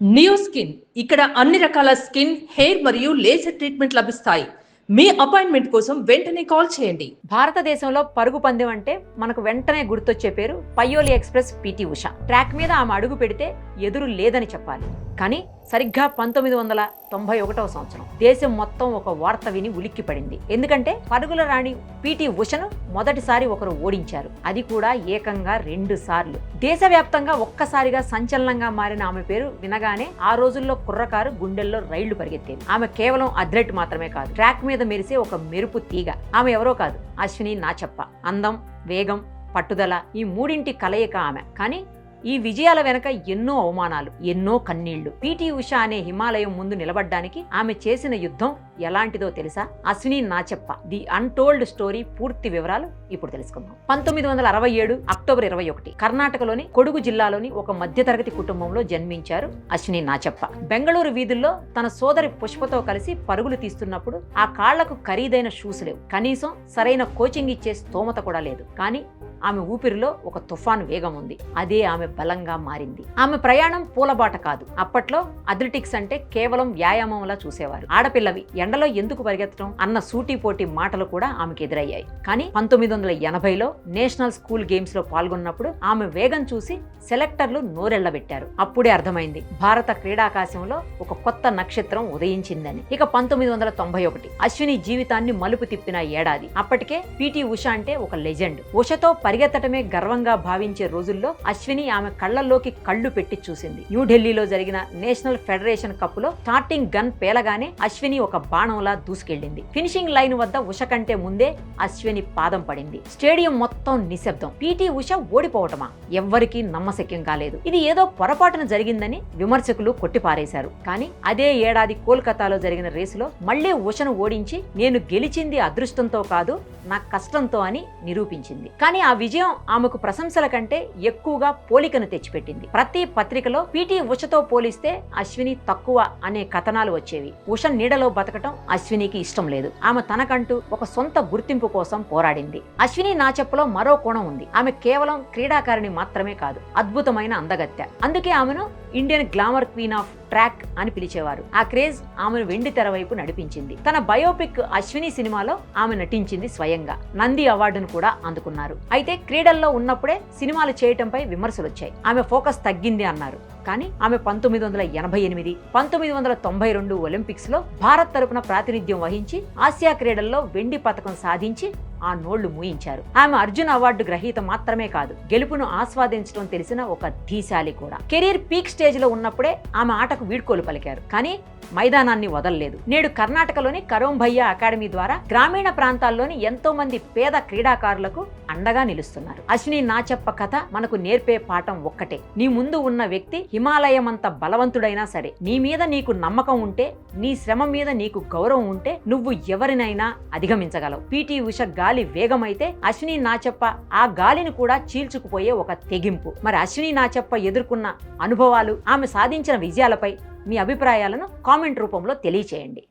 Neo skin ఇక్కడ అన్ని రకాల స్కిన్, హెయిర్ మరియు లేజర్ ట్రీట్మెంట్ లభిస్తాయి. మీ అపాయింట్మెంట్ కోసం వెంటనే కాల్ చేయండి. భారతదేశంలో పరుగు పందెం అంటే మనకు వెంటనే గుర్తొచ్చే పేరు పయ్యోలి ఎక్స్ప్రెస్ పిటి ఉష. ట్రాక్ మీద ఆమె అడుగు పెడితే ఎదురు లేదని చెప్పాలి. కానీ సరిగ్గా 1991వ సంవత్సరం దేశం మొత్తం ఒక వార్త విని ఉలిక్కిపడింది. ఎందుకంటే పరుగుల రాణి పిటి ఉషను మొదటిసారి ఒకరు ఓడించారు. అది కూడా ఏకంగా 2 సార్లు. దేశవ్యాప్తంగా ఒక్కసారిగా సంచలనంగా మారిన ఆమె పేరు వినగానే ఆ రోజుల్లో కుర్రకారు గుండెల్లో రైళ్లు పరిగెత్తేవి. ఆమె కేవలం అథ్లెట్ మాత్రమే కాదు, ట్రాక్ మీద మెరిసే ఒక మెరుపు తీగ. ఆమె ఎవరో కాదు, అశ్విని నాచప్ప. అందం, వేగం, పట్టుదల ఈ మూడింటి కలయిక ఆమె. కానీ ఈ విజయాల వెనక ఎన్నో అవమానాలు, ఎన్నో కన్నీళ్లు. పిటి ఉష అనే హిమాలయం ముందు నిలబడ్డానికి ఆమె చేసిన యుద్ధం ఎలాంటిదో తెలుసా? Ashwini Nachappa the untold story పూర్తి వివరాలు ఇప్పుడు తెలుసుకుందాం. 1967 అక్టోబర్ 21 కర్ణాటకలోని కొడుగు జిల్లాలోని ఒక మధ్యతరగతి కుటుంబంలో జన్మించారు అశ్విని నాచప్ప. బెంగళూరు వీధుల్లో తన సోదరి పుష్పతో కలిసి పరుగులు తీస్తున్నప్పుడు ఆ కాళ్లకు ఖరీదైన షూస్ లేవు, కనీసం సరైన కోచింగ్ ఇచ్చే స్తోమత కూడా లేదు. కానీ ఆమె ఊపిరిలో ఒక తుఫాను వేగం ఉంది. అదే ఆమె బలంగా మారింది. ఆమె ప్రయాణం పూలబాట కాదు. అప్పట్లో అథ్లెటిక్స్ అంటే కేవలం వ్యాయామంలా చూసేవారు. ఆడపిల్లవి ఎండలో ఎందుకు పరిగెత్తడం అన్న సూటిపోటి మాటలు కూడా ఆమెకు ఎదురయ్యాయి. కానీ 1980లో నేషనల్ స్కూల్ గేమ్స్ లో పాల్గొన్నప్పుడు ఆమె వేగం చూసి సెలెక్టర్లు నోరెళ్లబెట్టారు. అప్పుడే అర్థమైంది, భారత క్రీడాకాశంలో ఒక కొత్త నక్షత్రం ఉదయించిందని. ఇక 1991 అశ్విని జీవితాన్ని మలుపు తిప్పిన ఏడాది. అప్పటికే పిటి ఉష అంటే ఒక లెజెండ్. ఉషతో పరిగెత్తటమే గర్వంగా భావించే రోజుల్లో అశ్విని ఆమె కళ్లల్లోకి కళ్ళు పెట్టి చూసింది. న్యూఢిల్లీలో జరిగిన నేషనల్ ఫెడరేషన్ కప్పులో స్టార్టింగ్ గన్ పేలగానే అశ్విని ఒక బాణంలా దూసుకెళ్లింది. ఫినిషింగ్ లైన్ వద్ద ఉష కంటే ముందే అశ్విని పాదం పడింది. స్టేడియం మొత్తం నిశ్శబ్దం. పిటి ఉష ఓడిపోవటమా? ఎవ్వరికీ నమ్మశక్యం కాలేదు. ఇది ఏదో పొరపాటున జరిగిందని విమర్శకులు కొట్టిపారేశారు. కానీ అదే ఏడాది కోల్కతాలో జరిగిన రేసులో మళ్లీ ఉషను ఓడించి నేను గెలిచింది అదృష్టంతో కాదు, నా కష్టంతో అని నిరూపించింది. కానీ ఆ విజయం ఆమెకు ప్రశంసల కంటే ఎక్కువగా పోలికను తెచ్చిపెట్టింది. ప్రతి పత్రికలో పిటి ఉషతో పోలిస్తే అశ్విని తక్కువ అనే కథనాలు వచ్చేవి. ఉష నీడలో బతకటం అశ్వినికి ఇష్టం లేదు. ఆమె తనకంటూ ఒక సొంత గుర్తింపు కోసం పోరాడింది. అశ్విని నాచప్పలో మరో కోణం ఉంది. ఆమె కేవలం క్రీడాకారిణి మాత్రమే కాదు, అద్భుతమైన అందగత్తె. అందుకే ఆమెను Indian glamour queen of track అని పిలిచేవారు. ఆ క్రేజ్ ఆమెను వెండి తెర వైపు నడిపించింది. తన బయోపిక్ అశ్విని సినిమాలో ఆమె నటించింది స్వయంగా. నంది అవార్డును కూడా అందుకున్నారు. అయితే క్రీడల్లో ఉన్నప్పుడే సినిమాలు చేయటంపై విమర్శలు వచ్చాయి. ఆమె ఫోకస్ తగ్గింది అన్నారు. కానీ ఆమె 1988, 1992 ఒలింపిక్స్ లో భారత్ తరపున ప్రాతినిధ్యం వహించి ఆసియా క్రీడల్లో వెండి పతకం సాధించి ఆ నోళ్లు మూయించారు. ఆమె అర్జున్ అవార్డు గ్రహీత మాత్రమే కాదు, గెలుపును ఆస్వాదించడం తెలిసిన ఒక ధీశాలి కూడా. కెరీర్ పీక్ స్టేజ్ లో ఉన్నప్పుడే ఆమె ఆటకు వీడ్కోలు పలికారు. కానీ మైదానాన్ని వదలలేదు. నేడు కర్ణాటకలోని కరోంభయ్య అకాడమీ ద్వారా గ్రామీణ ప్రాంతాల్లోని ఎంతో మంది పేద క్రీడాకారులకు అండగా నిలుస్తున్నారు. అశ్విని నాచప్ప కథ మనకు నేర్పే పాఠం ఒక్కటే: నీ ముందు ఉన్న వ్యక్తి హిమాలయం అంత బలవంతుడైనా సరే, నీ మీద నీకు నమ్మకం ఉంటే, నీ శ్రమ మీద నీకు గౌరవం ఉంటే నువ్వు ఎవరినైనా అధిగమించగలవు. పిటి ఉష గాలి వేగమైతే అశ్విని నాచప్ప ఆ గాలిని కూడా చీల్చుకుపోయే ఒక తెగింపు. మరి అశ్విని నాచప్ప ఎదుర్కొన్న అనుభవాలు, ఆమె సాధించిన విజయాలపై మీ అభిప్రాయాలను కామెంట్ రూపంలో తెలియచేయండి.